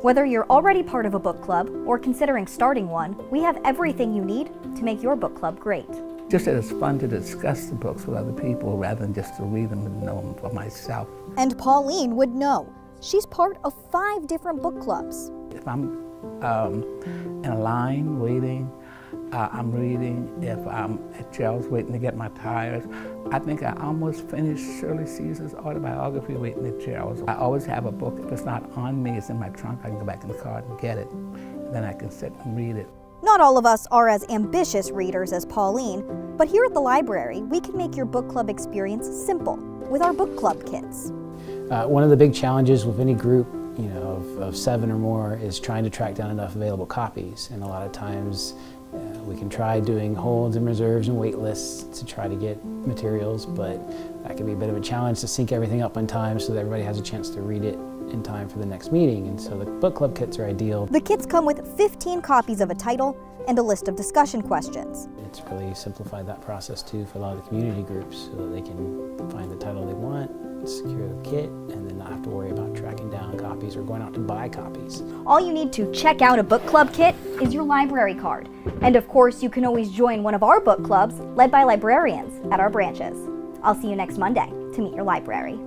Whether you're already part of a book club or considering starting one, we have everything you need to make your book club great. Just that it's fun to discuss the books with other people rather than just to read them and know them for myself. And Pauline would know. She's part of 5 different book clubs. If I'm in a line waiting, I'm reading. If I'm at Charles waiting to get my tires, I think I almost finished Shirley Caesar's autobiography waiting at Charles. I always have a book. If it's not on me, it's in my trunk. I can go back in the car and get it. And then I can sit and read it. Not all of us are as ambitious readers as Pauline, but here at the library, we can make your book club experience simple with our book club kits. One of the big challenges with any group, of 7 or more is trying to track down enough available copies. And a lot of times we can try doing holds and reserves and wait lists to try to get materials, but that can be a bit of a challenge to sync everything up on time so that everybody has a chance to read it in time for the next meeting. And so the book club kits are ideal. The kits come with 15 copies of a title and a list of discussion questions. It's really simplified that process too for a lot of the community groups so that they can find the title they want, secure the kit, and then not have to worry about tracking down copies or going out to buy copies. All you need to check out a book club kit is your library card. And of course, you can always join one of our book clubs led by librarians at our branches. I'll see you next Monday to meet your library.